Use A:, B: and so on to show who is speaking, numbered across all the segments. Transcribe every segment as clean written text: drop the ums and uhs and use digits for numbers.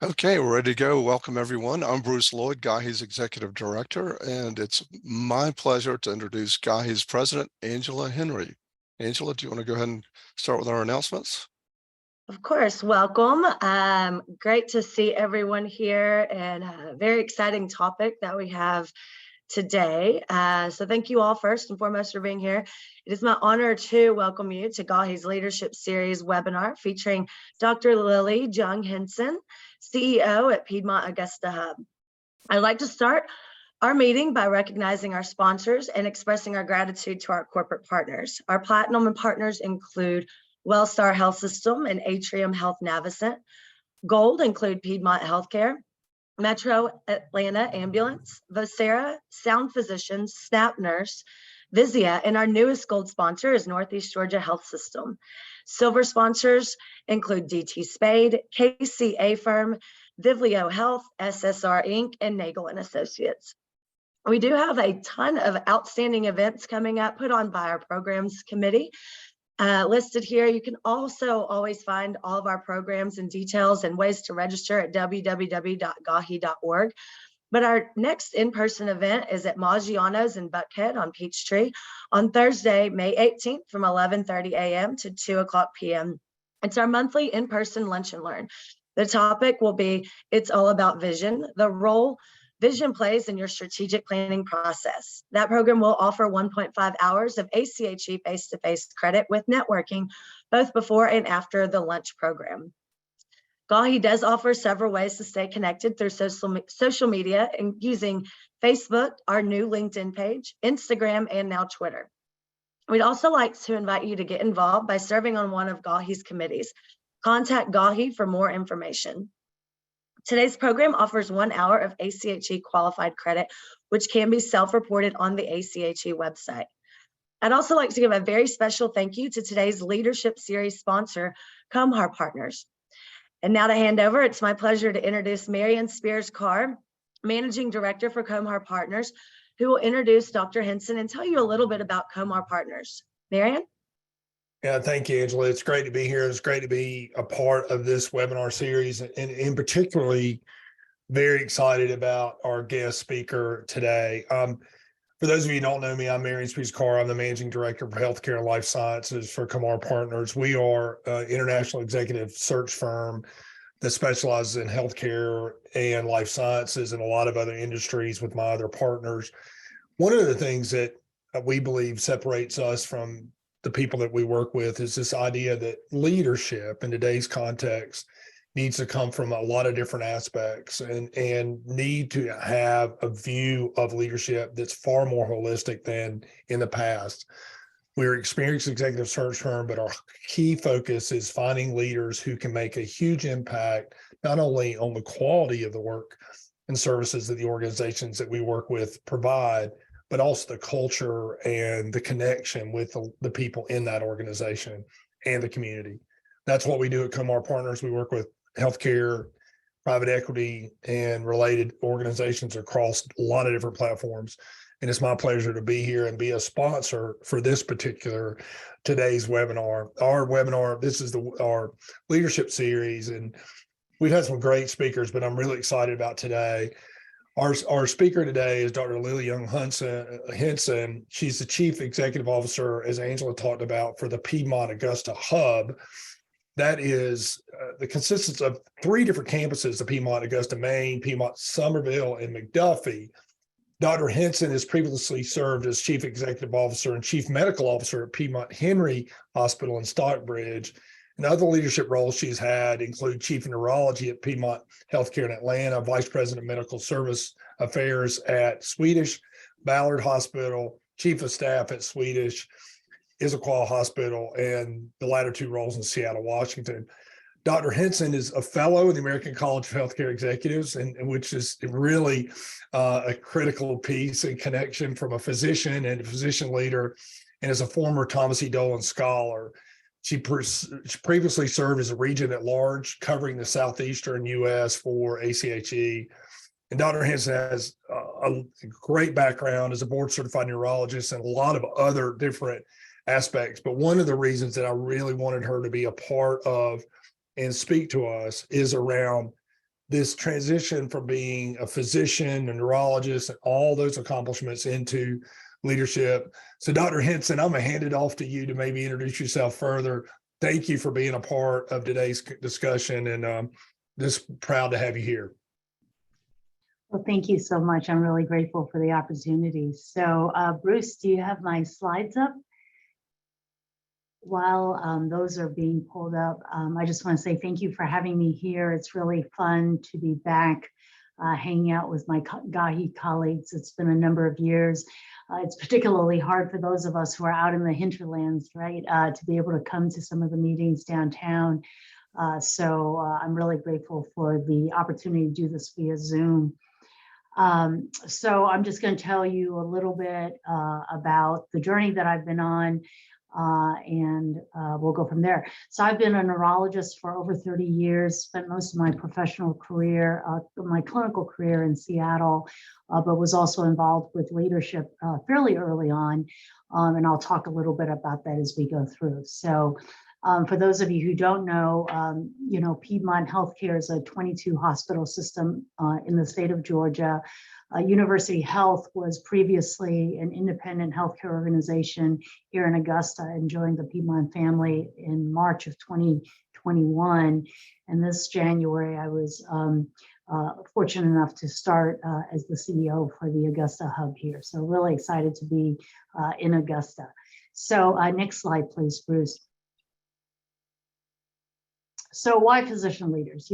A: Okay, we're ready to go. Welcome, everyone. I'm Bruce Lloyd, GAHE's Executive Director, and it's my pleasure to introduce GAHE's President, Angela Henry. Angela, do you want to go ahead and start with our announcements?
B: Of course, welcome. Great to see everyone here, and a very exciting topic that we have today. So thank you all first and foremost for being here. It is my honor to welcome you to GAHE's Leadership Series webinar featuring Dr. Lily Jung Henson, CEO at Piedmont Augusta Hub. I'd like to start our meeting by recognizing our sponsors and expressing our gratitude to our corporate partners. Our platinum partners include Wellstar Health System and Atrium Health Navicent. Gold include Piedmont Healthcare, Metro Atlanta Ambulance, Vocera, Sound Physicians, Snap Nurse, Vizia, and our newest gold sponsor is Northeast Georgia Health System. Silver sponsors include DT Spade, KCA Firm, Vivleo Health, SSR Inc., and Nagel and Associates. We do have a ton of outstanding events coming up put on by our programs committee. Listed here. You can also always find all of our programs and details and ways to register at www.gahe.org. But our next in-person event is at Maggiano's in Buckhead on Peachtree on Thursday, May 18th from 11:30 a.m. to 2:00 p.m. It's our monthly in-person lunch and learn. The topic will be, it's all about vision, the role vision plays in your strategic planning process. That program will offer 1.5 hours of ACHE face-to-face credit with networking, both before and after the lunch program. GAHE does offer several ways to stay connected through social media and using Facebook, our new LinkedIn page, Instagram, and now Twitter. We'd also like to invite you to get involved by serving on one of GAHE's committees. Contact GAHE for more information. Today's program offers 1 hour of ACHE qualified credit, which can be self-reported on the ACHE website. I'd also like to give a very special thank you to today's Leadership Series sponsor, Comhar Partners. And now to hand over, it's my pleasure to introduce Marian Spears-Carr, Managing Director for Comhar Partners, who will introduce Dr. Henson and tell you a little bit about Comhar Partners. Marian?
C: Yeah, thank you, Angela. It's great to be here. It's great to be a part of this webinar series, and in particularly very excited about our guest speaker today. For those of you who don't know me, I'm Marian Spears-Carr. I'm the Managing Director for Healthcare and Life Sciences for Comhar Partners. We are an international executive search firm that specializes in healthcare and life sciences and a lot of other industries with my other partners. One of the things that we believe separates us from the people that we work with is this idea that leadership in today's context needs to come from a lot of different aspects and need to have a view of leadership that's far more holistic than in the past. We're an experienced executive search firm, but our key focus is finding leaders who can make a huge impact, not only on the quality of the work and services that the organizations that we work with provide, but also the culture and the connection with the people in that organization and the community. That's what we do at Comhar Partners. We work with healthcare, private equity, and related organizations across a lot of different platforms. And it's my pleasure to be here and be a sponsor for this particular today's webinar. Our webinar, this is our leadership series, and we've had some great speakers, but I'm really excited about today. Our speaker today is Dr. Lily Jung Henson. She's the Chief Executive Officer, as Angela talked about, for the Piedmont Augusta Hub. That is the consists of 3 different campuses: the Piedmont Augusta Main, Piedmont Summerville, and McDuffie. Dr. Henson has previously served as Chief Executive Officer and Chief Medical Officer at Piedmont Henry Hospital in Stockbridge. And other leadership roles she's had include Chief of Neurology at Piedmont Healthcare in Atlanta, Vice President of Medical Service Affairs at Swedish Ballard Hospital, Chief of Staff at Swedish Issaquah Hospital, and the latter 2 roles in Seattle, Washington. Dr. Henson is a fellow of the American College of Healthcare Executives, and which is really a critical piece and connection from a physician and a physician leader, and is a former Thomas E. Dolan Scholar. She previously served as a regent at large, covering the southeastern U.S. for ACHE. And Dr. Henson has a great background as a board-certified neurologist and a lot of other different aspects. But one of the reasons that I really wanted her to be a part of and speak to us is around this transition from being a physician, a neurologist, and all those accomplishments into leadership. So Dr. Henson, I'm gonna hand it off to you to maybe introduce yourself further. Thank you for being a part of today's discussion, and just proud to have you here.
D: Well, thank you so much. I'm really grateful for the opportunity. So Bruce, do you have my slides up? While those are being pulled up, I just want to say thank you for having me here. It's really fun to be back hanging out with my GAHE colleagues. It's been a number of years. It's particularly hard for those of us who are out in the hinterlands, right, to be able to come to some of the meetings downtown. So I'm really grateful for the opportunity to do this via Zoom. So I'm just going to tell you a little bit about the journey that I've been on, and we'll go from there. So I've been a neurologist for over 30 years, spent most of my professional career, my clinical career in Seattle, but was also involved with leadership fairly early on. And I'll talk a little bit about that as we go through. So for those of you who don't know, Piedmont Healthcare is a 22 hospital system in the state of Georgia. University Health was previously an independent healthcare organization here in Augusta and joined the Piedmont family in March of 2021. And this January, I was fortunate enough to start as the CEO for the Augusta Hub here. So really excited to be in Augusta. So next slide, please, Bruce. So why physician leaders?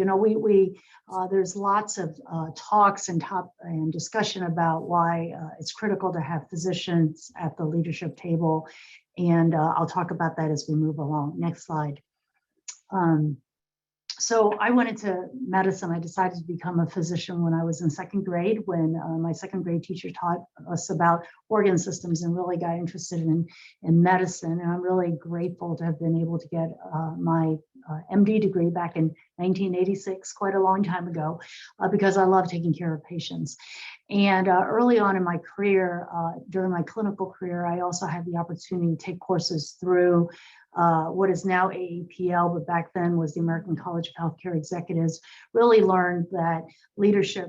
D: There's lots of talks and discussion about why it's critical to have physicians at the leadership table. And I'll talk about that as we move along. Next slide. So I went into medicine. I decided to become a physician when I was in second grade, when my second grade teacher taught us about organ systems and really got interested in medicine. And I'm really grateful to have been able to get my MD degree back in 1986, quite a long time ago, because I love taking care of patients. And early on in my career, during my clinical career, I also had the opportunity to take courses through what is now AAPL, but back then was the American College of Healthcare Executives. Really learned that leadership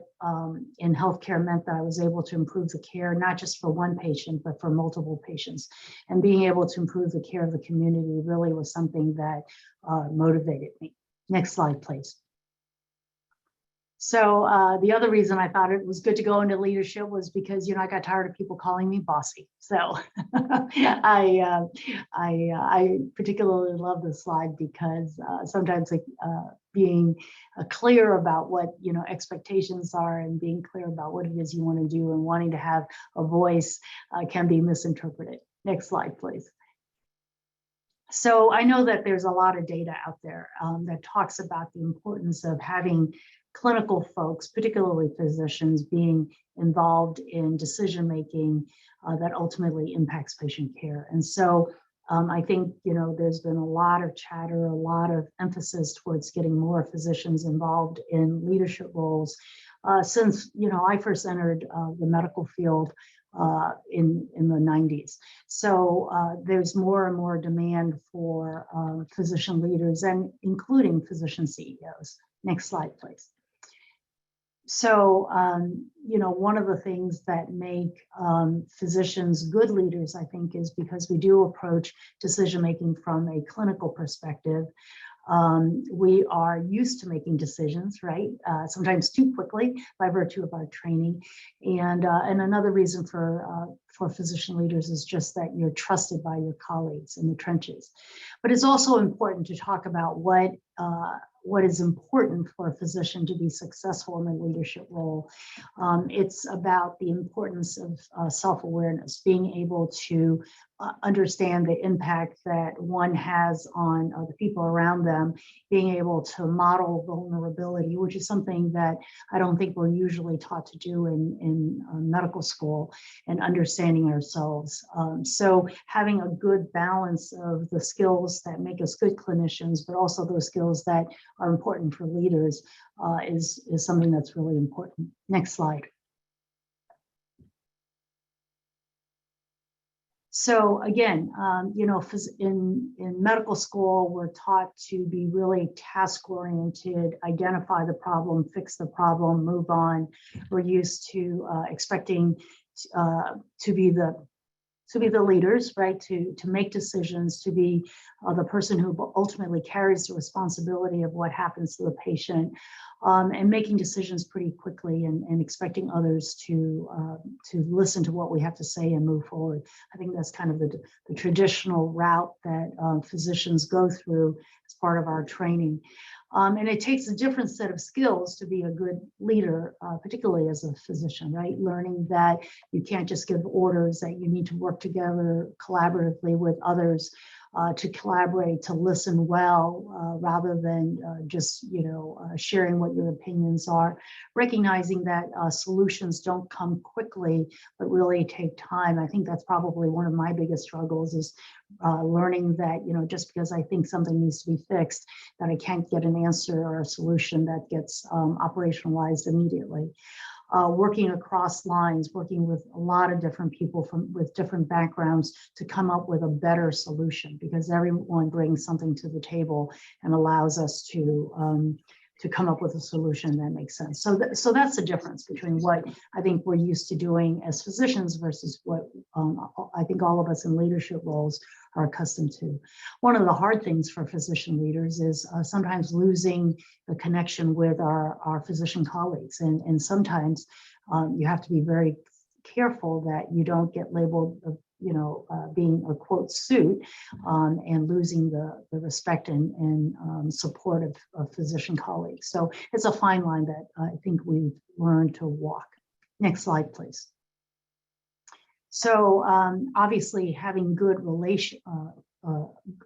D: in healthcare meant that I was able to improve the care, not just for one patient, but for multiple patients. And being able to improve the care of the community really was something that motivated me. Next slide, please. So the other reason I thought it was good to go into leadership was because, I got tired of people calling me bossy. So I particularly love this slide because sometimes being clear about what, expectations are and being clear about what it is you want to do and wanting to have a voice can be misinterpreted. Next slide, please. So I know that there's a lot of data out there that talks about the importance of having clinical folks, particularly physicians, being involved in decision-making that ultimately impacts patient care. And so I think, there's been a lot of chatter, a lot of emphasis towards getting more physicians involved in leadership roles since, I first entered the medical field in the 90s. So there's more and more demand for physician leaders and including physician CEOs. Next slide, please. So, one of the things that make physicians good leaders, I think, is because we do approach decision-making from a clinical perspective. We are used to making decisions, right? Sometimes too quickly by virtue of our training. And another reason for physician leaders is just that you're trusted by your colleagues in the trenches. But it's also important to talk about what is important for a physician to be successful in a leadership role. It's about the importance of self-awareness, being able to understand the impact that one has on the people around them, being able to model vulnerability, which is something that I don't think we're usually taught to do in medical school, and understanding ourselves. So having a good balance of the skills that make us good clinicians, but also those skills that are important for leaders is something that's really important. Next slide. So again, in medical school, we're taught to be really task oriented, identify the problem, fix the problem, move on. We're used to expecting to be the leaders, right? To make decisions, to be the person who ultimately carries the responsibility of what happens to the patient, and making decisions pretty quickly, and expecting others to listen to what we have to say and move forward. I think that's kind of the traditional route that physicians go through as part of our training. And it takes a different set of skills to be a good leader, particularly as a physician, right? Learning that you can't just give orders, that you need to work together collaboratively with others, to collaborate, to listen well, rather than just, sharing what your opinions are. Recognizing that solutions don't come quickly, but really take time. I think that's probably one of my biggest struggles, is learning that, just because I think something needs to be fixed, that I can't get an answer or a solution that gets operationalized immediately. Working across lines, working with a lot of different people with different backgrounds to come up with a better solution, because everyone brings something to the table and allows us to come up with a solution that makes sense. So that's the difference between what I think we're used to doing as physicians versus what I think all of us in leadership roles are accustomed to. One of the hard things for physician leaders is sometimes losing the connection with our physician colleagues. And sometimes you have to be very careful that you don't get labeled being a quote suit, and losing the respect and support of physician colleagues. So it's a fine line that I think we've learned to walk. Next slide, please. So obviously having good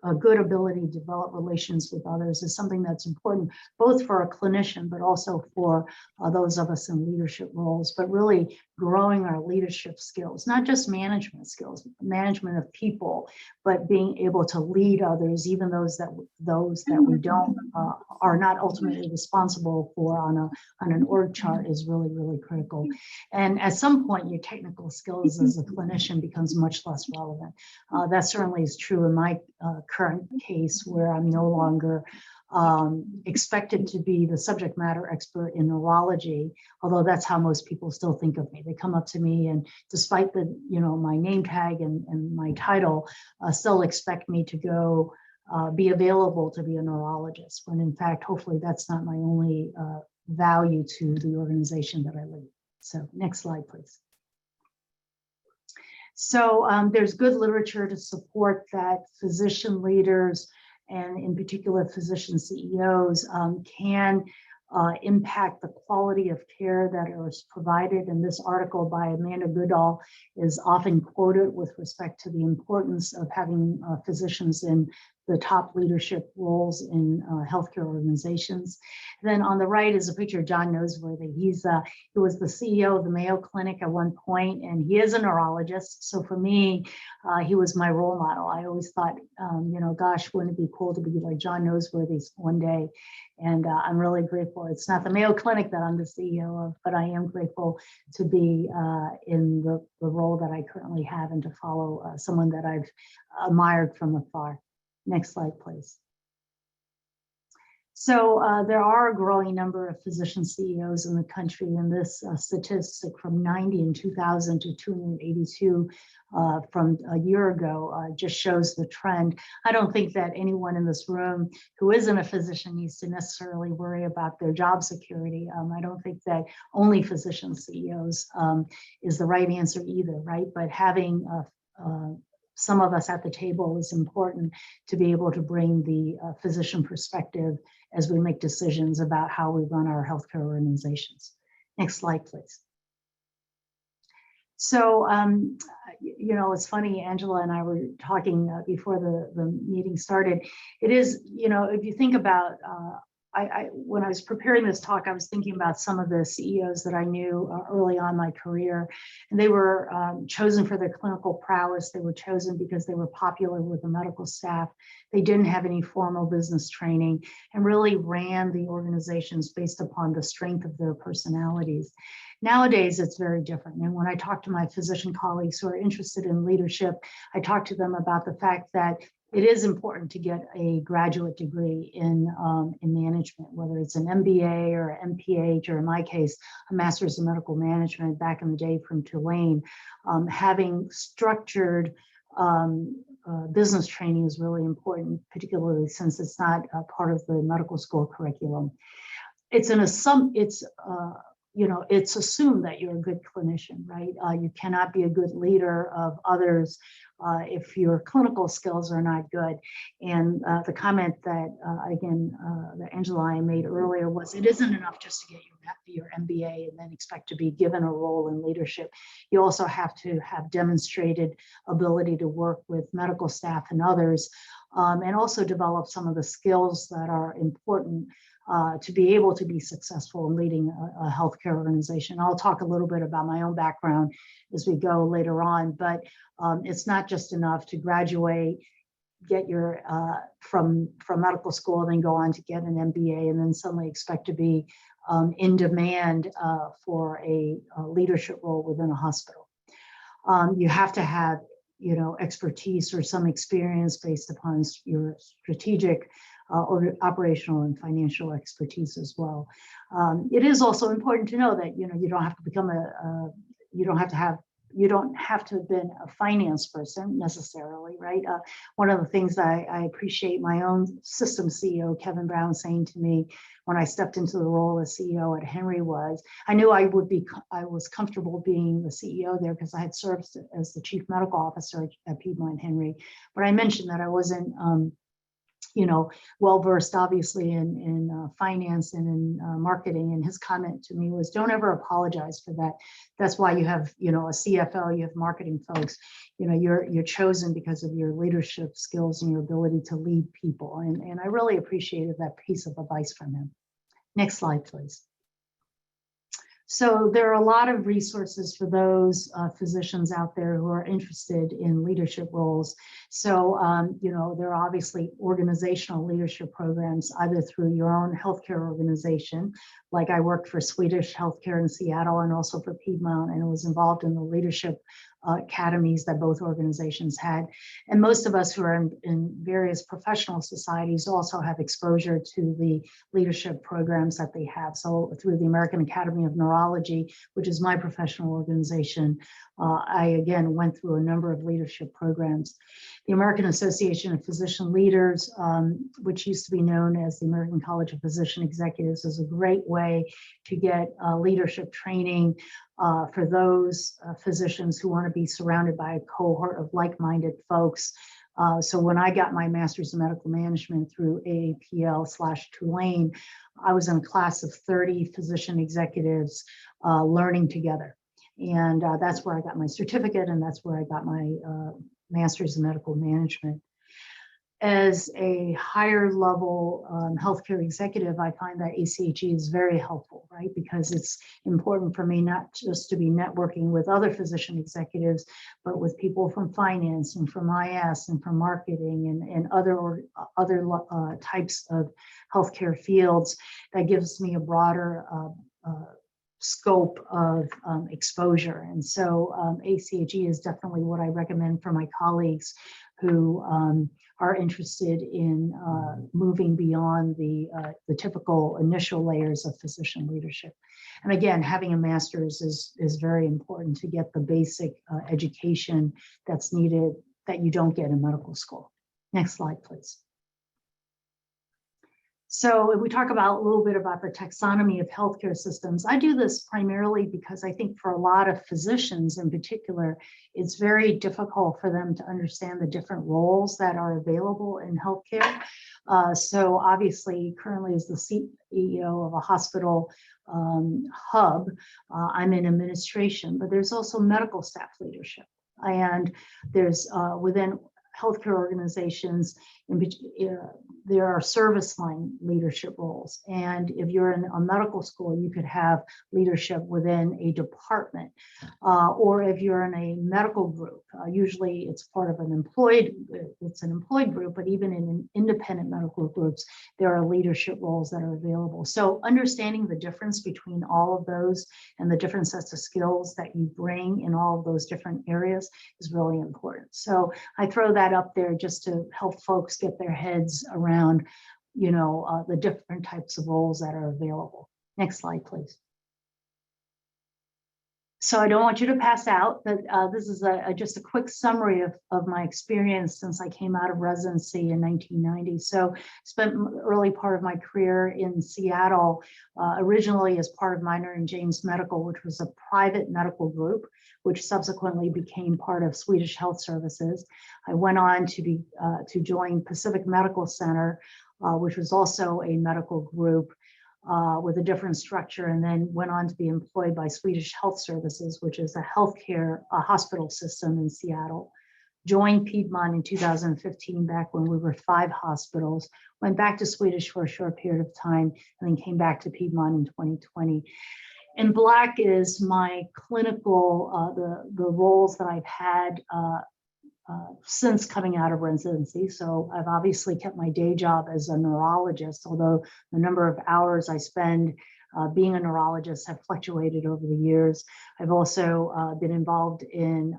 D: a good ability to develop relations with others is something that's important, both for a clinician, but also for those of us in leadership roles, but really growing our leadership skills, not just management skills, management of people, but being able to lead others, even those that we don't are not ultimately responsible for on an org chart, is really, really critical. And at some point, your technical skills as a clinician becomes much less relevant. That certainly is true in my current case, where I'm no longer expected to be the subject matter expert in neurology, although that's how most people still think of me. They come up to me, and despite the my name tag and my title, still expect me to go be available to be a neurologist, when in fact, hopefully that's not my only value to the organization that I lead. So next slide, please. So there's good literature to support that physician leaders, and in particular physician CEOs, can impact the quality of care that is provided. And this article by Amanda Goodall is often quoted with respect to the importance of having physicians in the top leadership roles in healthcare organizations. And then on the right is a picture of John Noseworthy. He was the CEO of the Mayo Clinic at one point, and he is a neurologist. So for me, he was my role model. I always thought, gosh, wouldn't it be cool to be like John Noseworthy one day? And I'm really grateful. It's not the Mayo Clinic that I'm the CEO of, but I am grateful to be in the role that I currently have, and to follow someone that I've admired from afar. Next slide, please. So there are a growing number of physician CEOs in the country, and this statistic from 90 in 2000 to 282 from a year ago just shows the trend. I don't think that anyone in this room who isn't a physician needs to necessarily worry about their job security. I don't think that only physician CEOs is the right answer either, right? But having some of us at the table is important to be able to bring the physician perspective as we make decisions about how we run our healthcare organizations. Next slide, please. So, it's funny, Angela and I were talking before the meeting started. It is, if you think about when I was preparing this talk, I was thinking about some of the CEOs that I knew early on in my career, and they were chosen for their clinical prowess. They were chosen because they were popular with the medical staff. They didn't have any formal business training and really ran the organizations based upon the strength of their personalities. Nowadays, it's very different. And when I talk to my physician colleagues who are interested in leadership, I talk to them about the fact that it is important to get a graduate degree in management, whether it's an MBA or an MPH, or in my case, a master's in medical management back in the day from Tulane. Having structured business training is really important, particularly since it's not a part of the medical school curriculum. It's assumed that you're a good clinician, right? You cannot be a good leader of others if your clinical skills are not good. And the comment that, that Angela and I made earlier was, it isn't enough just to get your MBA and then expect to be given a role in leadership. You also have to have demonstrated ability to work with medical staff and others, and also develop some of the skills that are important to be able to be successful in leading a healthcare organization. I'll talk a little bit about my own background as we go later on, but it's not just enough to graduate, get your from medical school, then go on to get an MBA, and then suddenly expect to be in demand for a leadership role within a hospital. You have to have expertise or some experience based upon your strategic or operational and financial expertise as well. It is also important to know that you don't have to become you don't have to have been a finance person necessarily, right? One of the things I appreciate my own system CEO, Kevin Brown, saying to me when I stepped into the role as CEO at Henry was, I knew I was comfortable being the CEO there because I had served as the chief medical officer at Piedmont Henry. But I mentioned that I wasn't well-versed obviously in finance and in marketing. And his comment to me was, don't ever apologize for that. That's why you have, a CFO, you have marketing folks, you're chosen because of your leadership skills and your ability to lead people. And I really appreciated that piece of advice from him. Next slide, please. So there are a lot of resources for those physicians out there who are interested in leadership roles. So, there are obviously organizational leadership programs, either through your own healthcare organization, like I worked for Swedish Healthcare in Seattle and also for Piedmont, and was involved in the leadership academies that both organizations had. And most of us who are in various professional societies also have exposure to the leadership programs that they have. So through the American Academy of Neurology, which is my professional organization, I again went through a number of leadership programs. The American Association of Physician Leaders, which used to be known as the American College of Physician Executives, is a great way to get leadership training for those physicians who want to be surrounded by a cohort of like-minded folks. So when I got my master's in medical management through AAPL/Tulane, I was in a class of 30 physician executives learning together. And that's where I got my certificate, and that's where I got my master's in medical management. As a higher level healthcare executive, I find that ACHE is very helpful, right? Because it's important for me not just to be networking with other physician executives, but with people from finance and from IS and from marketing and other types of healthcare fields. That gives me a broader scope of exposure. And so ACHE is definitely what I recommend for my colleagues who are interested in moving beyond the typical initial layers of physician leadership. And again, having a master's is very important to get the basic education that's needed that you don't get in medical school. Next slide, please. So if we talk about a little bit about the taxonomy of healthcare systems, I do this primarily because I think for a lot of physicians in particular, it's very difficult for them to understand the different roles that are available in healthcare. So obviously, currently as the CEO of a hospital hub, I'm in administration, but there's also medical staff leadership. And there's within healthcare organizations, there are service line leadership roles. And if you're in a medical school, you could have leadership within a department. Or if you're in a medical group, usually it's part of an employed group, but even in independent medical groups, there are leadership roles that are available. So understanding the difference between all of those and the different sets of skills that you bring in all of those different areas is really important. So I throw that up there just to help folks get their heads around, the different types of roles that are available. Next slide, please. So I don't want you to pass out, but this is just a quick summary of my experience since I came out of residency in 1990. So spent early part of my career in Seattle, originally as part of Minor and James Medical, which was a private medical group, which subsequently became part of Swedish Health Services. I went on to join Pacific Medical Center, which was also a medical group, with a different structure, and then went on to be employed by Swedish Health Services, which is a hospital system in Seattle. Joined Piedmont in 2015, back when we were 5 hospitals, went back to Swedish for a short period of time, and then came back to Piedmont in 2020. In black is my clinical, the roles that I've had since coming out of residency. So I've obviously kept my day job as a neurologist, although the number of hours I spend being a neurologist have fluctuated over the years. I've also been involved in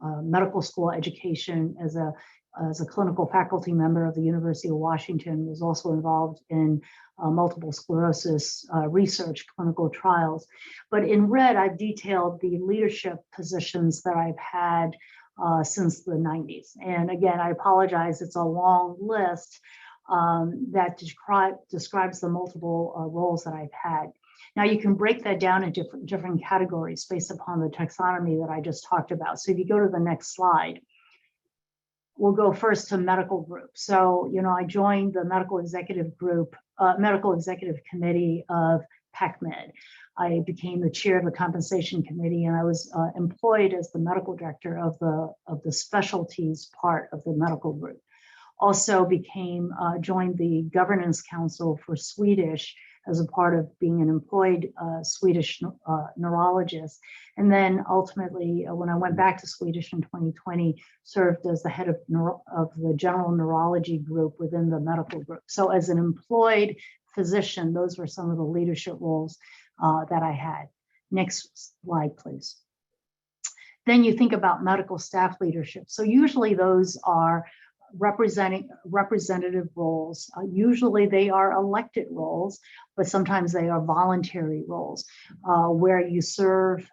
D: medical school education as a clinical faculty member of the University of Washington, was also involved in multiple sclerosis research clinical trials. But in red, I've detailed the leadership positions that I've had since the 90s. And again, I apologize, it's a long list that describes the multiple roles that I've had. Now you can break that down in different categories based upon the taxonomy that I just talked about. So if you go to the next slide, we'll go first to medical group. So, I joined the medical executive committee of PACMed. I became the chair of the compensation committee, and I was employed as the medical director of the specialties part of the medical group. Also joined the governance council for Swedish as a part of being an employed Swedish neurologist. And then ultimately, when I went back to Swedish in 2020, served as the head of the general neurology group within the medical group. So as an employed physician, those were some of the leadership roles that I had. Next slide, please. Then you think about medical staff leadership. So usually those are representative roles. Usually they are elected roles, but sometimes they are voluntary roles where you serve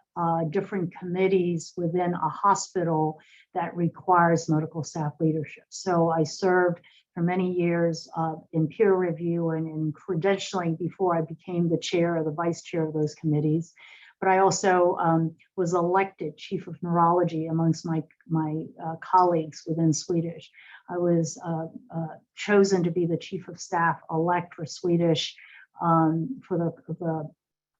D: different committees within a hospital that requires medical staff leadership. So I served for many years in peer review and in credentialing before I became the chair or the vice chair of those committees. But I also was elected chief of neurology amongst my colleagues within Swedish. I was chosen to be the chief of staff elect for Swedish for the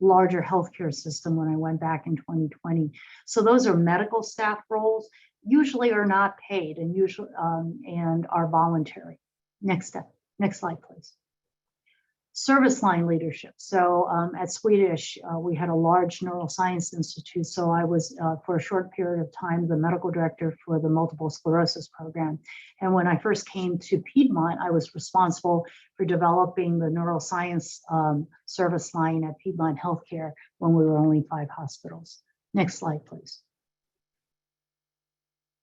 D: larger healthcare system when I went back in 2020. So those are medical staff roles, usually are not paid and usually and are voluntary. Next slide, please. Service line leadership. So at Swedish, we had a large neuroscience institute. So I was, for a short period of time, the medical director for the multiple sclerosis program. And when I first came to Piedmont, I was responsible for developing the neuroscience service line at Piedmont Healthcare when we were only 5 hospitals. Next slide, please.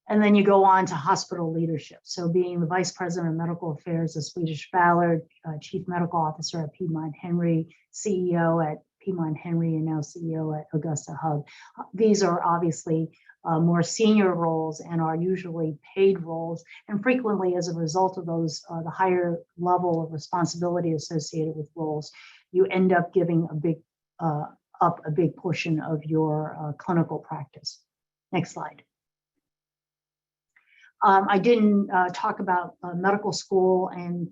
D: And then you go on to hospital leadership. So being the vice president of medical affairs at Swedish Ballard, chief medical officer at Piedmont Henry, CEO at Piedmont Henry, and now CEO at Augusta Hub. These are obviously more senior roles and are usually paid roles. And frequently, as a result of those, the higher level of responsibility associated with roles, you end up giving up a big portion of your clinical practice. Next slide. I didn't talk about medical school and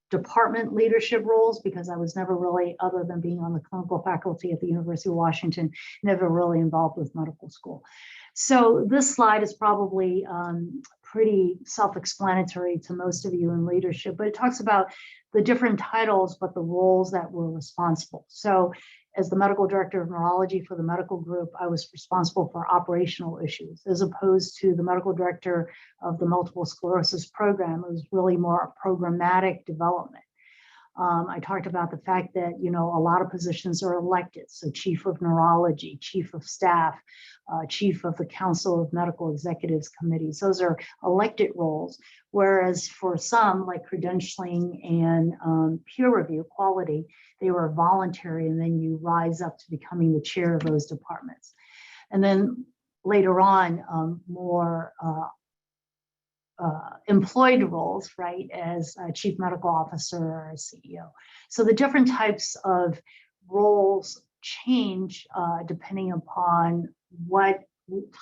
D: department leadership roles because I was never really, other than being on the clinical faculty at the University of Washington, never really involved with medical school. So this slide is probably pretty self-explanatory to most of you in leadership, but it talks about the different titles, but the roles that were responsible. So as the medical director of neurology for the medical group, I was responsible for operational issues, as opposed to the medical director of the multiple sclerosis program. It was really more programmatic development. I talked about the fact that, you know, a lot of positions are elected. So chief of neurology, chief of staff, chief of the Council of Medical Executives Committees. Those are elected roles. Whereas for some, like credentialing and peer review quality, they were voluntary, and then you rise up to becoming the chair of those departments. And then later on, more employed roles, right, as a chief medical officer or a CEO. So the different types of roles change depending upon what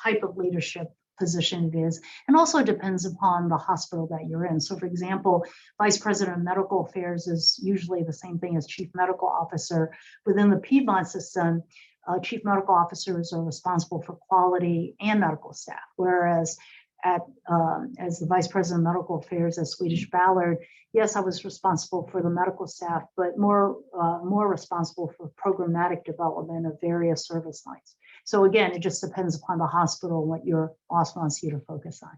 D: type of leadership position it is, and also depends upon the hospital that you're in. So for example, vice president of medical affairs is usually the same thing as chief medical officer. Within the Piedmont system, chief medical officers are responsible for quality and medical staff, whereas as the vice president of medical affairs at Swedish Ballard, yes, I was responsible for the medical staff, but more responsible for programmatic development of various service lines. So again, it just depends upon the hospital and what your boss wants you to focus on.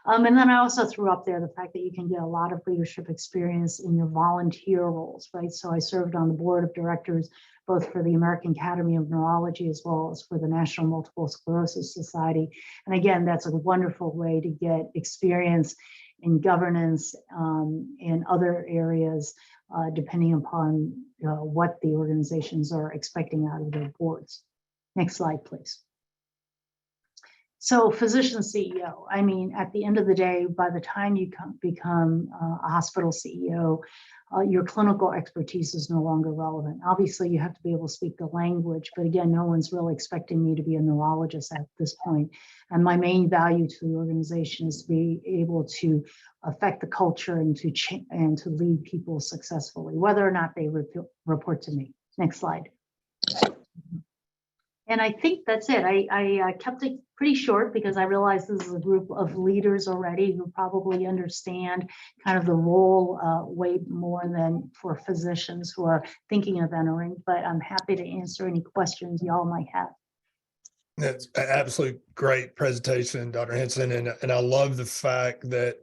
D: And then I also threw up there the fact that you can get a lot of leadership experience in your volunteer roles, right? So I served on the board of directors, both for the American Academy of Neurology as well as for the National Multiple Sclerosis Society. And again, that's a wonderful way to get experience in governance in other areas, depending upon what the organizations are expecting out of their boards. Next slide, please. So physician CEO, I mean, at the end of the day, by the time you become a hospital CEO, your clinical expertise is no longer relevant. Obviously, you have to be able to speak the language, but again, no one's really expecting me to be a neurologist at this point. And my main value to the organization is to be able to affect the culture and to lead people successfully, whether or not they report to me. Next slide. And I think that's it. I kept it pretty short because I realized this is a group of leaders already who probably understand kind of the role way more than for physicians who are thinking of entering, but I'm happy to answer any questions y'all might have.
C: That's an absolutely great presentation, Dr. Henson. And I love the fact that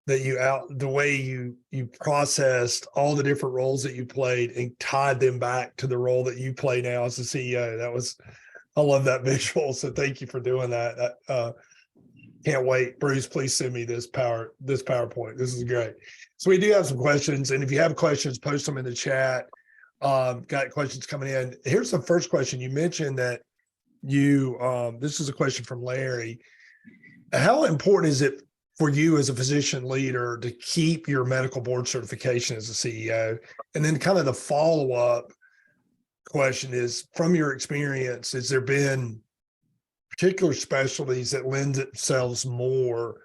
C: the way you processed all the different roles that you played and tied them back to the role that you play now as the CEO. I love that visual. So thank you for doing that. Can't wait. Bruce, please send me this PowerPoint. This is great. So we do have some questions, and if you have questions, post them in the chat. Got questions coming in. Here's the first question. You mentioned that this is a question from Larry. How important is it for you as a physician leader to keep your medical board certification as a CEO? And then kind of the follow-up question is, from your experience, has there been particular specialties that lend themselves more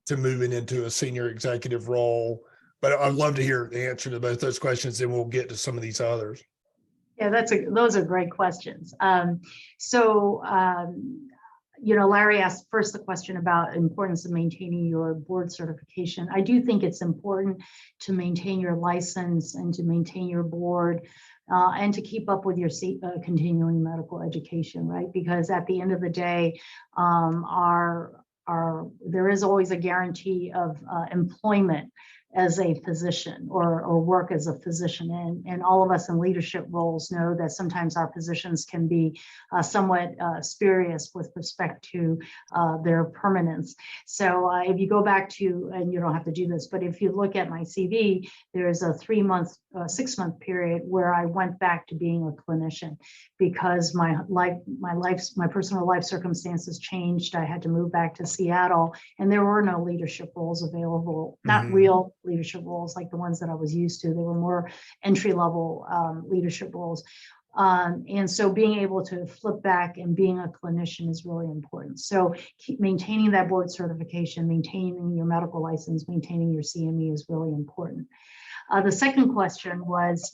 C: to moving into a senior executive role? But I'd love to hear the answer to both those questions, and we'll get to some of these others.
D: Yeah, those are great questions. You know, Larry asked first the question about importance of maintaining your board certification. I do think it's important to maintain your license and to maintain your board and to keep up with your continuing medical education, right? Because at the end of the day, there is always a guarantee of employment as a physician or work as a physician. And all of us in leadership roles know that sometimes our positions can be somewhat spurious with respect to their permanence. So if you go back to, and you don't have to do this, but if you look at my CV, there's a 6-month period where I went back to being a clinician because my personal life circumstances changed. I had to move back to Seattle, and there were no leadership roles available, not real leadership roles like the ones that I was used to. They were more entry-level leadership roles. And so being able to flip back and being a clinician is really important. So keep maintaining that board certification, maintaining your medical license, maintaining your CME is really important. The second question was,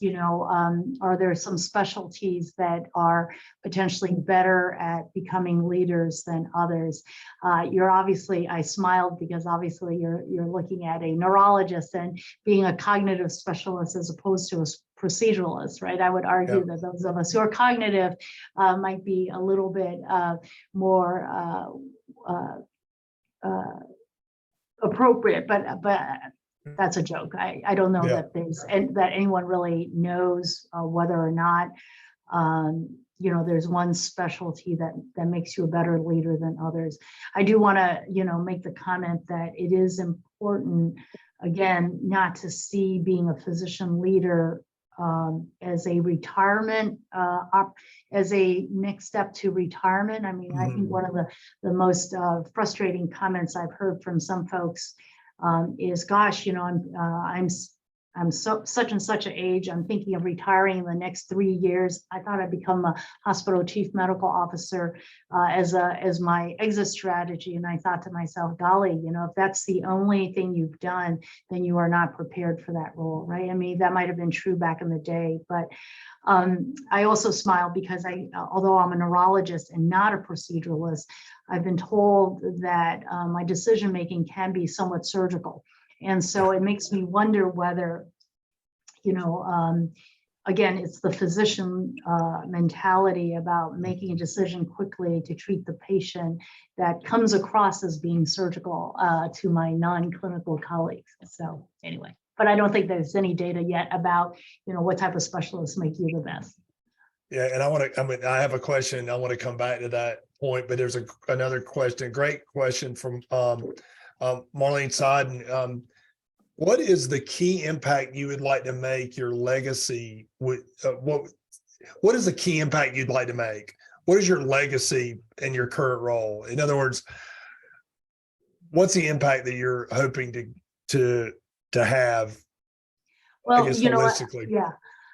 D: are there some specialties that are potentially better at becoming leaders than others? You're obviously, I smiled because obviously you're looking at a neurologist and being a cognitive specialist as opposed to a proceduralist, right? I would argue that those of us who are cognitive might be a little bit more appropriate, but that's a joke. I don't know that that anyone really knows whether or not there's one specialty that makes you a better leader than others. I do want to make the comment that it is important, again, not to see being a physician leader as a retirement, as a next step to retirement. I mean, I think one of the most frustrating comments I've heard from some folks is, gosh, I'm such and such an age. I'm thinking of retiring in the next 3 years. I thought I'd become a hospital chief medical officer as my exit strategy. And I thought to myself, golly, if that's the only thing you've done, then you are not prepared for that role, right? I mean, that might have been true back in the day, but I also smile because although I'm a neurologist and not a proceduralist, I've been told that my decision-making can be somewhat surgical. And so it makes me wonder whether, again, it's the physician mentality about making a decision quickly to treat the patient that comes across as being surgical to my non-clinical colleagues. So anyway, but I don't think there's any data yet about, what type of specialists make you the best.
C: Yeah, and I have a question. I want to come back to that point, but there's another question, great question from Marlene Sodden. What is the key impact you would like to make your legacy with? What is the key impact you'd like to make? What is your legacy in your current role? In other words, what's the impact that you're hoping to have?
D: Well,
C: I guess, holistically.
D: Yeah.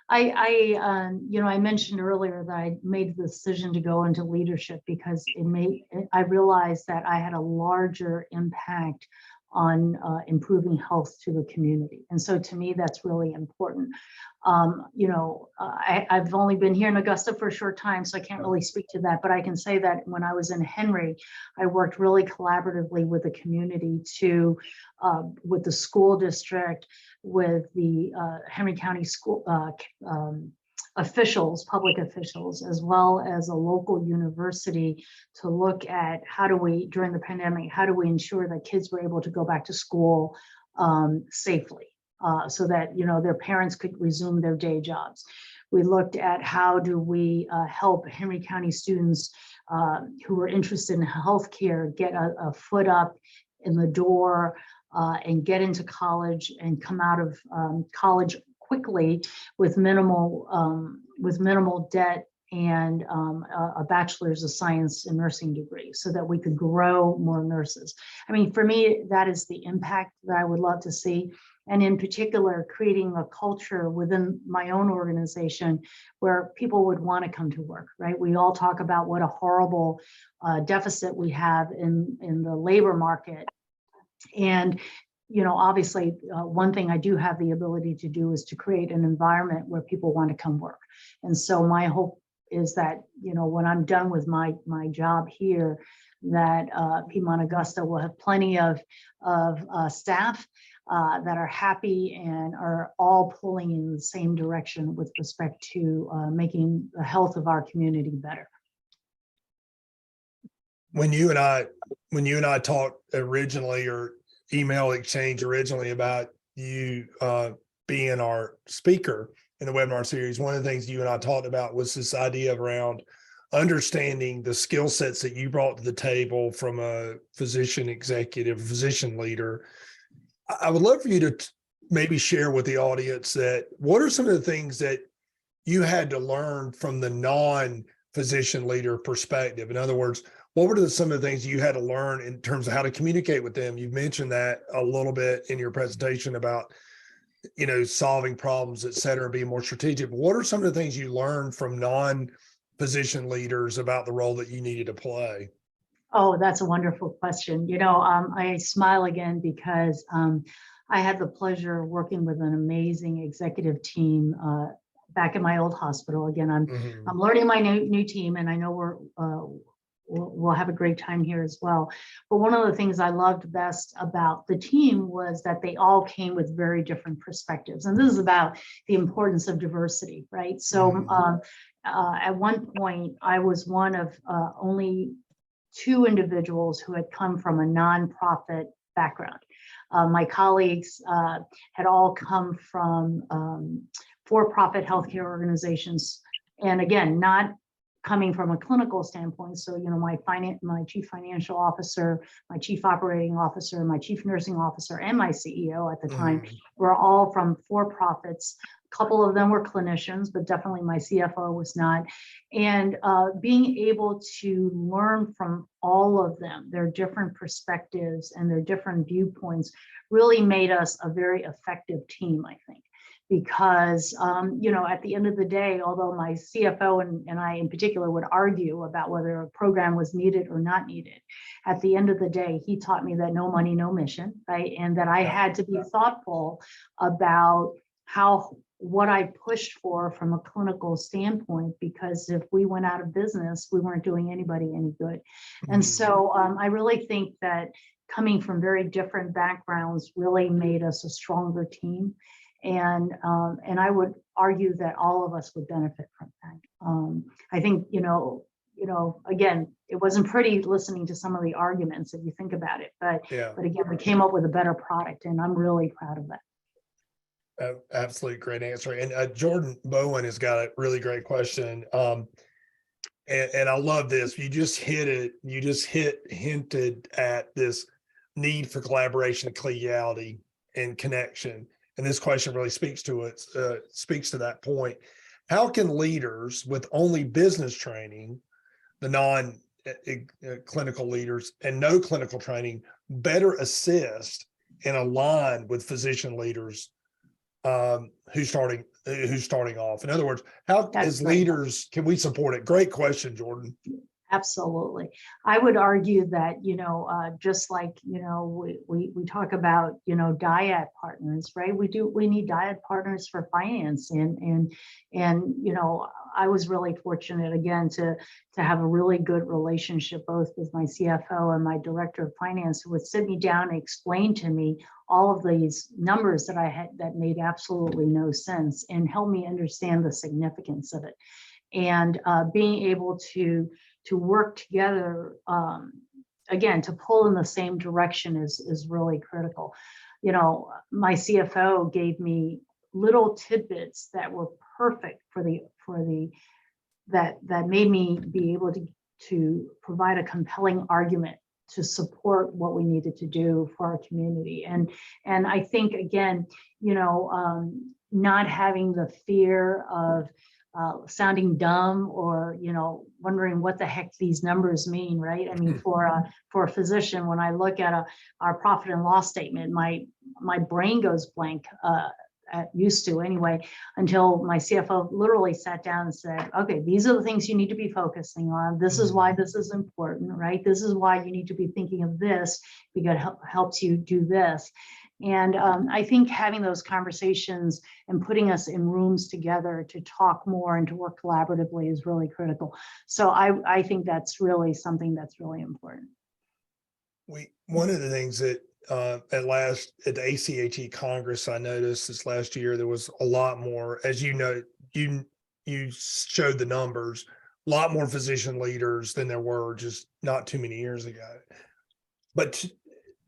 D: I mentioned earlier that I made the decision to go into leadership because I realized that I had a larger impact on improving health to the community. And so to me, that's really important. I've only been here in Augusta for a short time, so I can't really speak to that, but I can say that when I was in Henry, I worked really collaboratively with the community with the school district, with the Henry County school officials, public officials, as well as a local university to look at during the pandemic, how do we ensure that kids were able to go back to school safely so that, their parents could resume their day jobs. We looked at how do we help Henry County students who are interested in healthcare get a foot up in the door and get into college and come out of college quickly with minimal debt and a bachelor's of science and nursing degree so that we could grow more nurses. I mean, for me, that is the impact that I would love to see. And in particular, creating a culture within my own organization where people would want to come to work, right? We all talk about what a horrible deficit we have in the labor market. And obviously, one thing I do have the ability to do is to create an environment where people want to come work. And so my hope is that, when I'm done with my job here, that Piedmont Augusta will have plenty of staff that are happy and are all pulling in the same direction with respect to making the health of our community better.
C: When you and I talked originally, or email exchange originally, about you being our speaker in the webinar series, one of the things you and I talked about was this idea around understanding the skill sets that you brought to the table from a physician executive, physician leader. I would love for you to maybe share with the audience that what are some of the things that you had to learn from the non-physician leader perspective? In other words, what were some of the things you had to learn in terms of how to communicate with them? You mentioned that a little bit in your presentation about, solving problems, et cetera, being more strategic. But what are some of the things you learned from non-physician leaders about the role that you needed to play?
D: Oh, that's a wonderful question. I smile again because I had the pleasure of working with an amazing executive team back in my old hospital. Again, I'm learning my new team, and I know we'll have a great time here as well. But one of the things I loved best about the team was that they all came with very different perspectives. And this is about the importance of diversity, right? So at one point, I was one of only 2 individuals who had come from a nonprofit background. My colleagues had all come from for-profit healthcare organizations. And again, not coming from a clinical standpoint. So, you know, my chief financial officer, my chief operating officer, my chief nursing officer, and my CEO at the time were all from for-profits. A couple of them were clinicians, but definitely my CFO was not. And being able to learn from all of them, their different perspectives and their different viewpoints really made us a very effective team, I think. Because, you know, at the end of the day, although my CFO and I in particular would argue about whether a program was needed or not needed, at the end of the day, he taught me that no money, no mission, right? And that I had to be thoughtful about what I pushed for from a clinical standpoint, because if we went out of business, we weren't doing anybody any good. And so I really think that coming from very different backgrounds really made us a stronger team. And I would argue that all of us would benefit from that. I think, you know, again, it wasn't pretty listening to some of the arguments if you think about it, but again, we came up with a better product, and I'm really proud of that.
C: Absolutely great answer. And Jordan Bowen has got a really great question. And I love this. You just hit it. You just hinted at this need for collaboration, collegiality, and connection. And this question really speaks to it, speaks to that point. How can leaders with only business training, the non-clinical leaders, and no clinical training better assist and align with physician leaders who's starting off? In other words, how as leaders can we support it? Great question, Jordan.
D: Absolutely. I would argue that, you know, just like, you know, we talk about, you know, dyad partners, right? We need dyad partners for finance. And, you know, I was really fortunate again to have a really good relationship, both with my CFO and my director of finance, who would sit me down and explain to me all of these numbers that I had that made absolutely no sense, and help me understand the significance of it. And being able to work together, again, to pull in the same direction is really critical. You know, my CFO gave me little tidbits that were perfect that made me be able to provide a compelling argument to support what we needed to do for our community. And I think, again, you know, not having the fear of sounding dumb, or, you know, wondering what the heck these numbers mean, right? I mean, for a physician, when I look at our profit and loss statement, my brain goes blank, used to anyway, until my CFO literally sat down and said, okay, these are the things you need to be focusing on. This is why this is important, right? This is why you need to be thinking of this, because it helps you do this. And I think having those conversations and putting us in rooms together to talk more and to work collaboratively is really critical. So I think that's really something that's really important.
C: One of the things that at the ACHE Congress, I noticed this last year, there was a lot more, as you know, you showed the numbers, a lot more physician leaders than there were just not too many years ago. But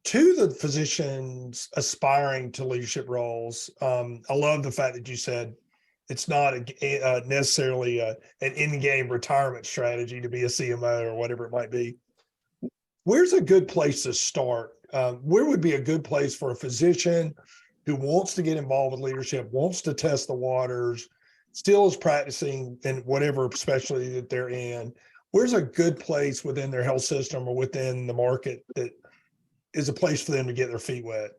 C: to the physicians aspiring to leadership roles, I love the fact that you said it's not necessarily an in-game retirement strategy to be a CMO or whatever it might be. Where's a good place to start? Where would be a good place for a physician who wants to get involved with leadership, wants to test the waters, still is practicing in whatever specialty that they're in? Where's a good place within their health system or within the market that is a place for them to get their feet wet?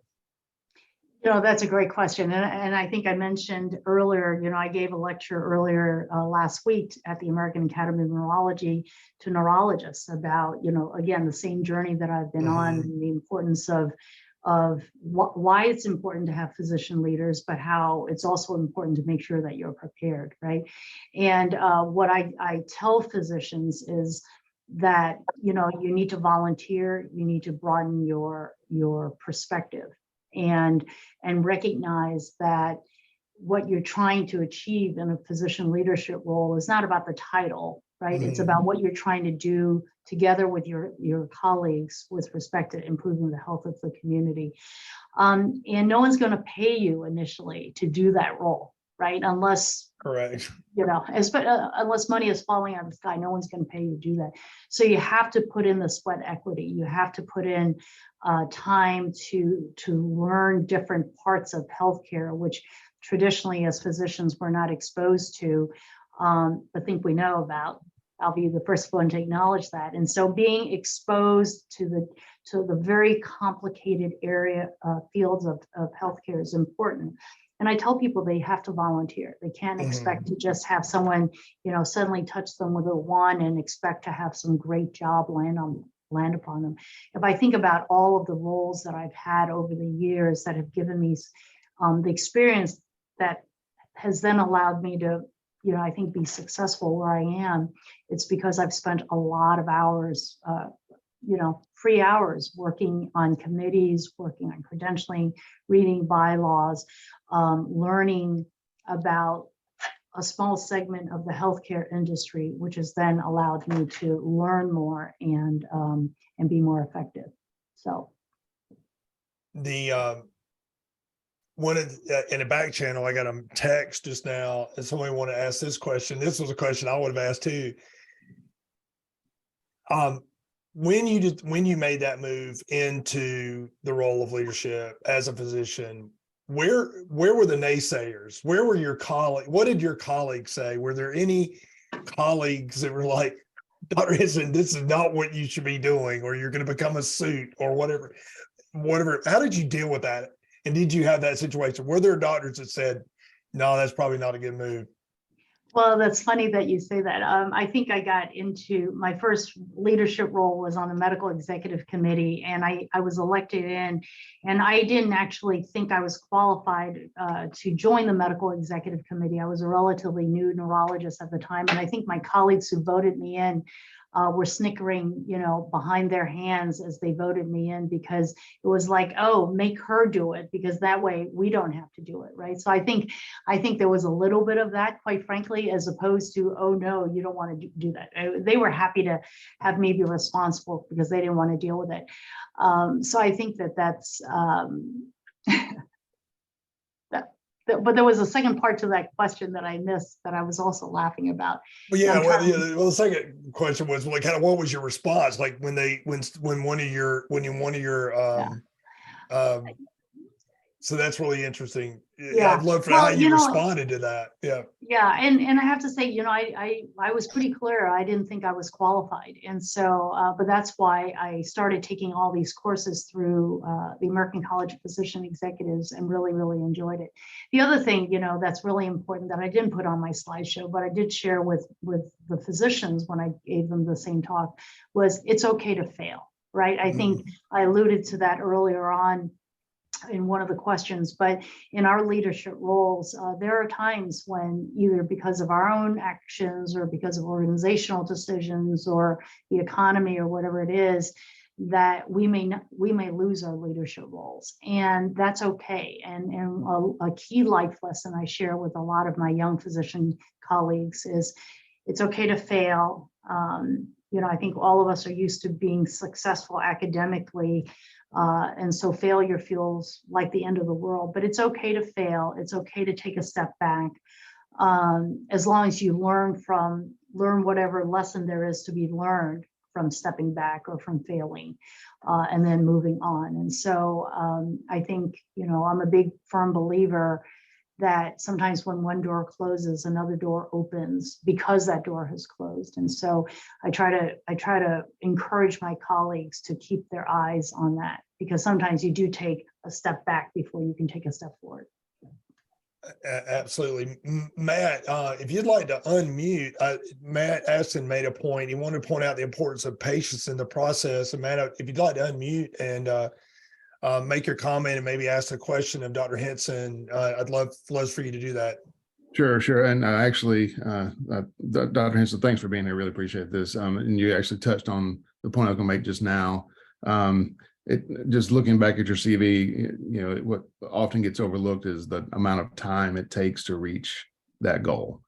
D: You know, that's a great question. And I think I mentioned earlier, you know, I gave a lecture earlier last week at the American Academy of Neurology to neurologists about, you know, again, the same journey that I've been on, and the importance of why it's important to have physician leaders, but how it's also important to make sure that you're prepared, right? And what I tell physicians is that, you know, you need to volunteer, you need to broaden your perspective, and recognize that what you're trying to achieve in a physician leadership role is not about the title, right? It's about what you're trying to do together with your colleagues with respect to improving the health of the community. And no one's going to pay you initially to do that role, right? Unless,
C: correct,
D: you know, unless money is falling out of the sky, no one's going to pay you to do that. So you have to put in the sweat equity. You have to put in time to learn different parts of healthcare, which traditionally as physicians we're not exposed to, but think we know about. I'll be the first one to acknowledge that. And so being exposed to the very complicated fields of healthcare is important. And I tell people they have to volunteer. They can't expect to just have someone, you know, suddenly touch them with a wand and expect to have some great job land upon them. If I think about all of the roles that I've had over the years that have given me the experience that has then allowed me to, you know, I think be successful where I am, it's because I've spent a lot of hours, you know, free hours working on committees, working on credentialing, reading bylaws, learning about a small segment of the healthcare industry, which has then allowed me to learn more and be more effective. So
C: the one of in a back channel, I got a text just now, and somebody wanted to ask this question. This was a question I would have asked too. When you made that move into the role of leadership as a physician, where were the naysayers? Where were your colleagues? What did your colleagues say? Were there any colleagues that were like, Dr. Henson, this is not what you should be doing, or you're going to become a suit, or whatever? How did you deal with that? And did you have that situation? Were there doctors that said, no, that's probably not a good move?
D: Well, that's funny that you say that. I think I got into my first leadership role was on the medical executive committee, and I was elected in, and I didn't actually think I was qualified to join the medical executive committee. I was a relatively new neurologist at the time, and I think my colleagues who voted me in were snickering, you know, behind their hands as they voted me in, because it was like, oh, make her do it, because that way we don't have to do it, right? So I think there was a little bit of that, quite frankly, as opposed to, oh no, you don't want to do that. They were happy to have me be responsible because they didn't want to deal with it. So I think that's but there was a second part to that question that I missed that I was also laughing about.
C: Well, yeah. Well, the second question was like, kind of, what was your response? Like when one of your so that's really interesting.
D: Yeah.
C: I'd love for how you responded to that. Yeah.
D: Yeah. And I have to say, you know, I was pretty clear. I didn't think I was qualified. And so, but that's why I started taking all these courses through the American College of Physician Executives and really, really enjoyed it. The other thing, you know, that's really important that I didn't put on my slideshow, but I did share with the physicians when I gave them the same talk, was it's okay to fail, right? I think I alluded to that earlier on in one of the questions, but in our leadership roles, there are times when either because of our own actions or because of organizational decisions or the economy or whatever it is, that we may lose our leadership roles, and that's okay. And a key life lesson I share with a lot of my young physician colleagues is it's okay to fail. You know, I think all of us are used to being successful academically. And so failure feels like the end of the world, but it's okay to fail. It's okay to take a step back, as long as you learn whatever lesson there is to be learned from stepping back or from failing, and then moving on. And so I think, you know, I'm a big firm believer that sometimes when one door closes, another door opens because that door has closed. And so I try to encourage my colleagues to keep their eyes on that, because sometimes you do take a step back before you can take a step forward.
C: Absolutely. Matt, if you'd like to unmute, Matt Aston made a point. He wanted to point out the importance of patience in the process. And Matt, if you'd like to unmute and make your comment and maybe ask a question of Dr. Henson, I'd love for you to do that.
E: Sure. And actually, Dr. Henson, thanks for being here. Really appreciate this. And you actually touched on the point I was going to make just now. Just looking back at your CV, what often gets overlooked is the amount of time it takes to reach that goal.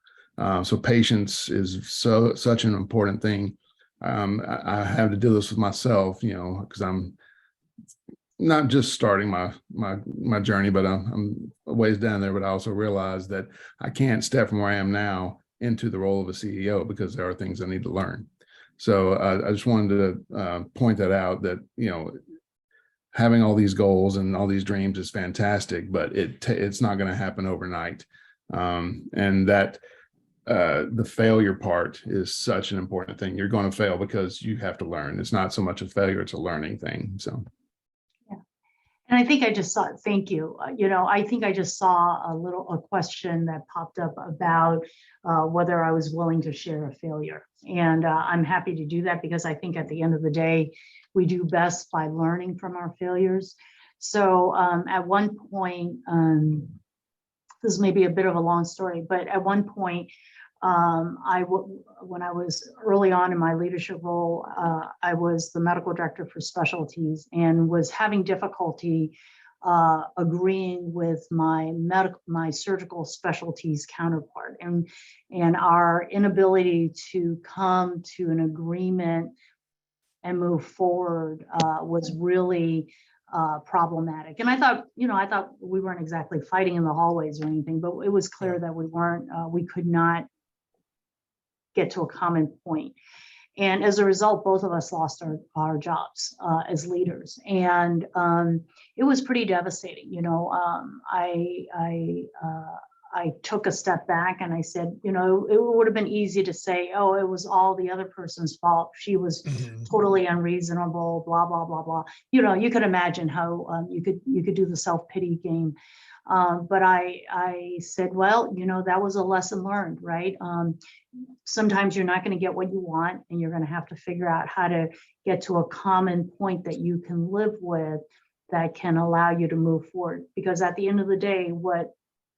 E: So patience is such an important thing. I have to do this with myself, because I'm not just starting my journey, but I'm a ways down there. But I also realize that I can't step from where I am now into the role of a CEO because there are things I need to learn. So I just wanted to point that out, that having all these goals and all these dreams is fantastic, but it's not going to happen overnight. And that the failure part is such an important thing. You're going to fail because you have to learn. It's not so much a failure, it's a learning thing. So.
D: And I think I just saw, thank you. I think I just saw a question that popped up about whether I was willing to share a failure. And I'm happy to do that, because I think at the end of the day, we do best by learning from our failures. So at one point, this may be a bit of a long story, but at one point, when I was early on in my leadership role, I was the medical director for specialties and was having difficulty agreeing with my surgical specialties counterpart, and our inability to come to an agreement and move forward was really problematic. And I thought we weren't exactly fighting in the hallways or anything, but it was clear that we could not get to a common point. And as a result, both of us lost our jobs as leaders. And it was pretty devastating. I took a step back and I said, it would have been easy to say, oh, it was all the other person's fault. She was totally unreasonable, blah, blah, blah, blah. You could imagine how you could do the self-pity game. But I said, well, that was a lesson learned, right? Sometimes you're not going to get what you want, and you're going to have to figure out how to get to a common point that you can live with, that can allow you to move forward. Because at the end of the day, what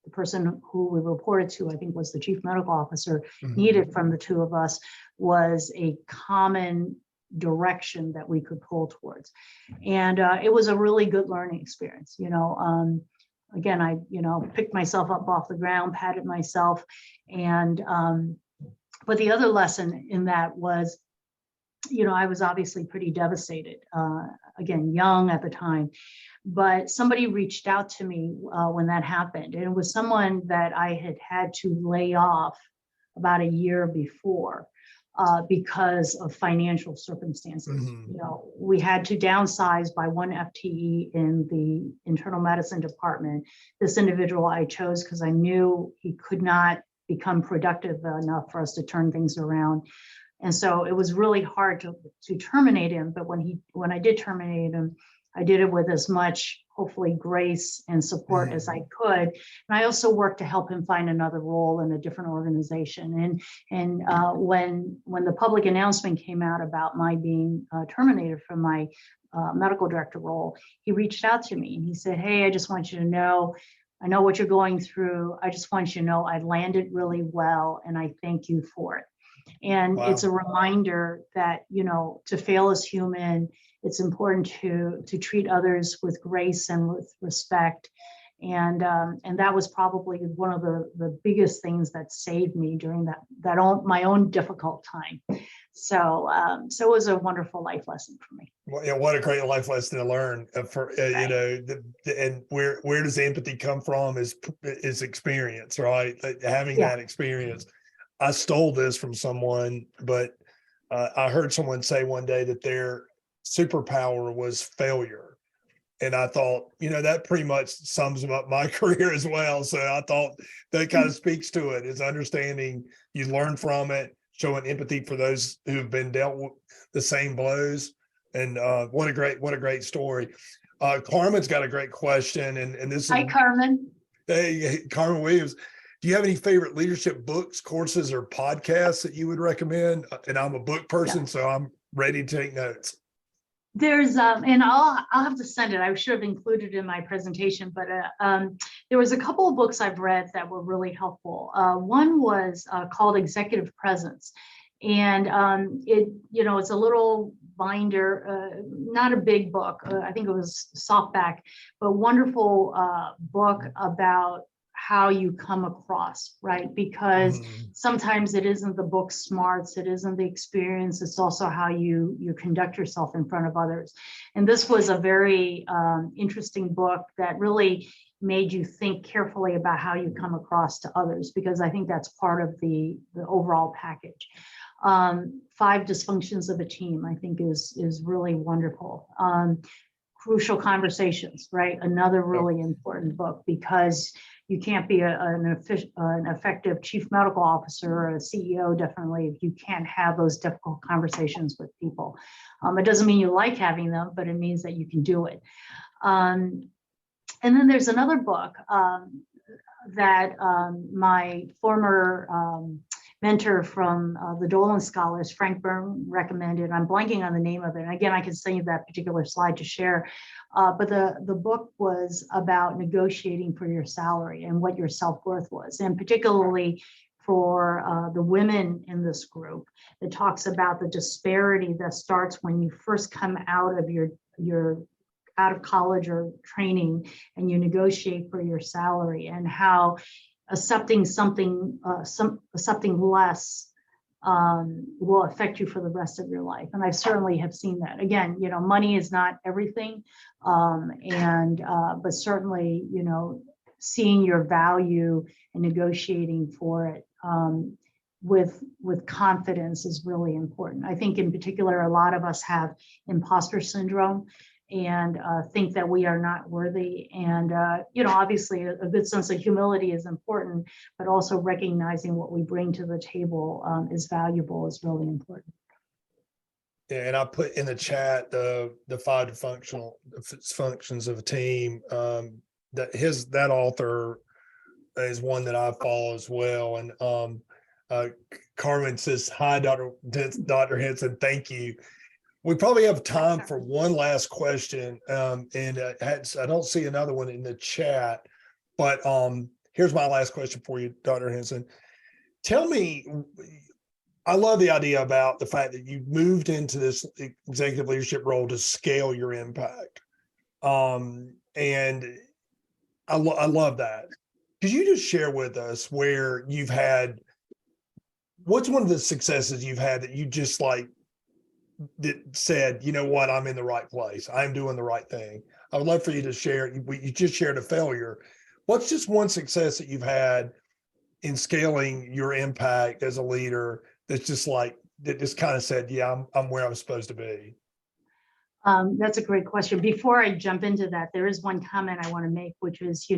D: the person who we reported to, I think was the chief medical officer, needed from the two of us was a common direction that we could pull towards. And it was a really good learning experience. Again, I picked myself up off the ground, patted myself, and but the other lesson in that was, I was obviously pretty devastated. Again, young at the time, but somebody reached out to me when that happened, and it was someone that I had to lay off about a year before because of financial circumstances. We had to downsize by 1 FTE in the internal medicine department. This individual I chose because I knew he could not become productive enough for us to turn things around. And so it was really hard to terminate him. But when I did terminate him, I did it with as much, hopefully, grace and support as I could. And I also worked to help him find another role in a different organization. And when the public announcement came out about my being terminated from my medical director role, he reached out to me and he said, hey, I just want you to know, I know what you're going through. I just want you to know I landed really well, and I thank you for it. And it's a reminder that, to fail is human. It's important to treat others with grace and with respect. And that was probably one of the biggest things that saved me during my own difficult time. So it was a wonderful life lesson for me.
C: Well, yeah, what a great life lesson to learn. And where does empathy come from is experience, right? Having that experience. I stole this from someone, but I heard someone say one day that their superpower was failure. And I thought, that pretty much sums up my career as well. So I thought that kind of speaks to it, is understanding you learn from it, showing empathy for those who've been dealt with the same blows. And what a great story. Carmen's got a great question. And this
D: Hi, Carmen.
C: Hey, Carmen Williams. Do you have any favorite leadership books, courses, or podcasts that you would recommend? And I'm a book person, so I'm ready to take notes.
D: There's and I'll have to send it. I should have included it in my presentation, but there was a couple of books I've read that were really helpful. One was called Executive Presence, and it's a little binder, not a big book. I think it was softback, but wonderful book about how you come across, right? Because sometimes it isn't the book smarts, it isn't the experience, it's also how you conduct yourself in front of others. And this was a very interesting book that really made you think carefully about how you come across to others, because I think that's part of the overall package. 5 Dysfunctions of a Team, I think is really wonderful. Crucial Conversations, right? Another really important book, because you can't be an effective chief medical officer or a CEO, definitely, if you can't have those difficult conversations with people. It doesn't mean you like having them, but it means that you can do it. And then there's another book that my former mentor from the Dolan Scholars, Frank Byrne, recommended. I'm blanking on the name of it. And again, I can send you that particular slide to share. But the book was about negotiating for your salary and what your self-worth was, and particularly for the women in this group. It talks about the disparity that starts when you first come out of your out of college or training, and you negotiate for your salary, and how accepting something less will affect you for the rest of your life. And I certainly have seen that. Again, money is not everything, but certainly, seeing your value and negotiating for it with confidence is really important. I think in particular, a lot of us have imposter syndrome and think that we are not worthy. And, obviously a good sense of humility is important, but also recognizing what we bring to the table is valuable, is really important.
C: Yeah, and I put in the chat the 5 dysfunctions of a team. That author is one that I follow as well. And Carmen says, "Hi, Dr. Henson, thank you." We probably have time for one last question, and I don't see another one in the chat, but here's my last question for you, Dr. Henson. Tell me, I love the idea about the fact that you moved into this executive leadership role to scale your impact, and I love that. Could you just share with us where you've had, what's one of the successes you've had that you just that said, you know what, I'm in the right place, I'm doing the right thing? I would love for you to share. You just shared a failure. What's just one success that you've had in scaling your impact as a leader that's just that just kind of said, yeah, I'm where I'm supposed to be?
D: That's a great question. Before I jump into that, there is one comment I want to make, which is,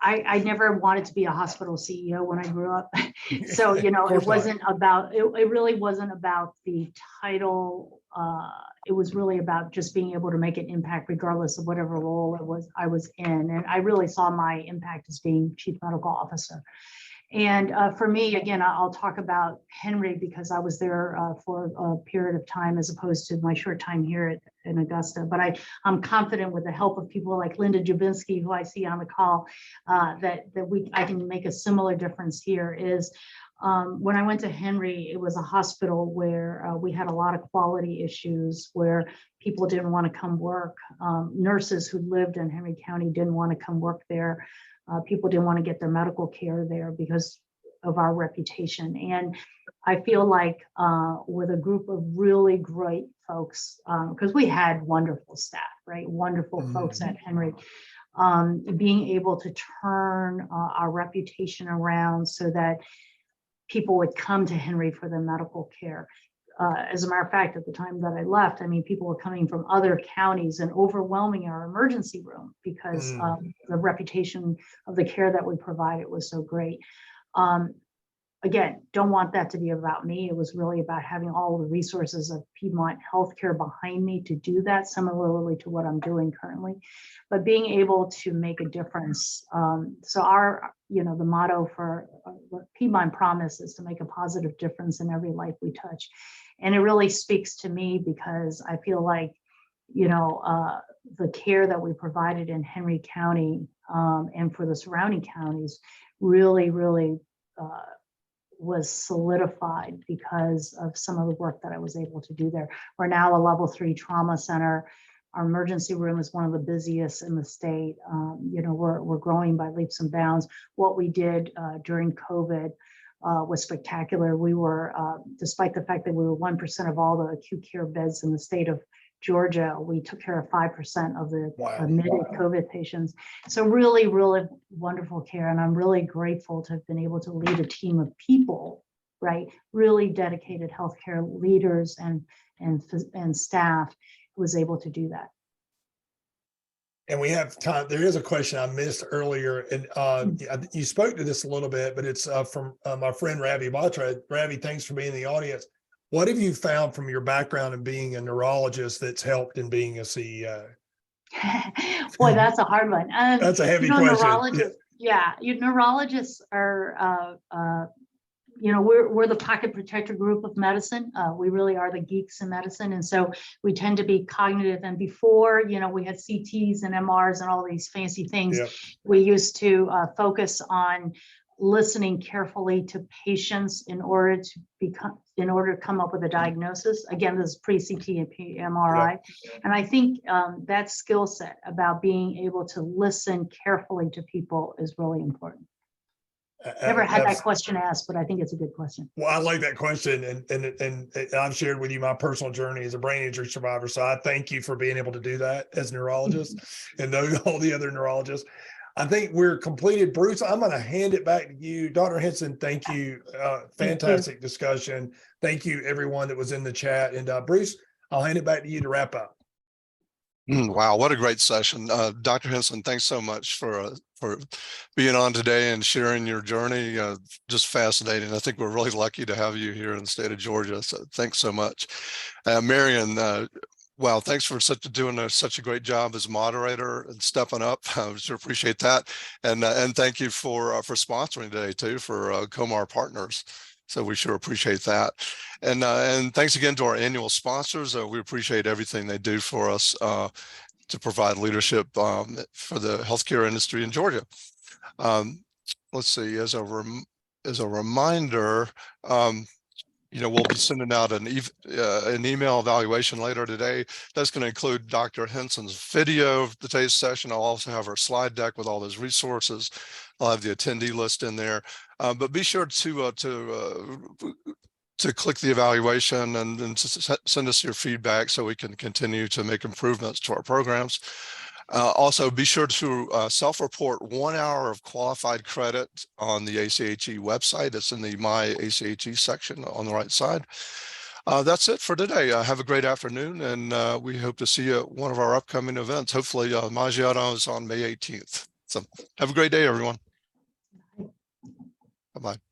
D: I never wanted to be a hospital CEO when I grew up. So, it wasn't about, it really wasn't about the title. It was really about just being able to make an impact regardless of whatever role I was in. And I really saw my impact as being chief medical officer. And for me, again, I'll talk about Henry because I was there for a period of time as opposed to my short time here in Augusta. But I'm confident with the help of people like Linda Jabinski, who I see on the call, that I can make a similar difference here. Is when I went to Henry, it was a hospital where we had a lot of quality issues, where people didn't want to come work. Nurses who lived in Henry County didn't want to come work there. People didn't want to get their medical care there because of our reputation. And I feel like with a group of really great folks, because we had wonderful staff, right? Wonderful folks at Henry, being able to turn our reputation around so that people would come to Henry for their medical care. As a matter of fact, at the time that I left, people were coming from other counties and overwhelming our emergency room because the reputation of the care that we provided was so great. again, don't want that to be about me. It was really about having all the resources of Piedmont Healthcare behind me to do that, similarly to what I'm doing currently, but being able to make a difference. So our, the motto for what Piedmont Promise is to make a positive difference in every life we touch. And it really speaks to me because I feel like, the care that we provided in Henry County and for the surrounding counties really, really was solidified because of some of the work that I was able to do there. We're now a level 3 trauma center. Our emergency room is one of the busiest in the state. We're growing by leaps and bounds. What we did during COVID was spectacular. We were, despite the fact that we were 1% of all the acute care beds in the state of Georgia, we took care of 5% of the admitted COVID patients. So really, really wonderful care. And I'm really grateful to have been able to lead a team of people, right? Really dedicated healthcare leaders and staff who was able to do that.
C: And we have time. There is a question I missed earlier, and you spoke to this a little bit, but it's from my friend Ravi Batra. Ravi, thanks for being in the audience. What have you found from your background in being a neurologist that's helped in being a CEO?
D: Boy, that's a hard one.
C: That's a heavy question.
D: Neurologists, neurologists are, we're the pocket protector group of medicine. We really are the geeks in medicine. And so we tend to be cognitive. And before, we had CTs and MRs and all these fancy things, we used to focus on listening carefully to patients in order to come up with a diagnosis. Again, this is pre-CT and MRI. And I think that skill set about being able to listen carefully to people is really important. Never had that question asked, but I think it's a good question.
C: Well, I like that question, and I've shared with you my personal journey as a brain injury survivor. So I thank you for being able to do that as a neurologist and all the other neurologists. I think we're completed. Bruce, I'm going to hand it back to you. Dr. Henson, thank you. Fantastic discussion. Thank you, everyone that was in the chat. And Bruce, I'll hand it back to you to wrap up.
A: Wow, what a great session. Dr. Henson, thanks so much for being on today and sharing your journey. Just fascinating. I think we're really lucky to have you here in the state of Georgia. So thanks so much. Marion, wow, thanks for doing such a great job as moderator and stepping up. I sure appreciate that. And thank you for sponsoring today too, for Comar Partners. So we sure appreciate that. And thanks again to our annual sponsors. We appreciate everything they do for us to provide leadership for the healthcare industry in Georgia. Let's see, as a reminder, we'll be sending out an email evaluation later today. That's going to include Dr. Henson's video of today's session. I'll also have our slide deck with all those resources. I'll have the attendee list in there. But be sure to click the evaluation and send us your feedback so we can continue to make improvements to our programs. Also, be sure to self-report 1 hour of qualified credit on the ACHE website. It's in the My ACHE section on the right side. That's it for today. Have a great afternoon, and we hope to see you at one of our upcoming events. Hopefully, Maggiano is on May 18th. So have a great day, everyone. Bye-bye.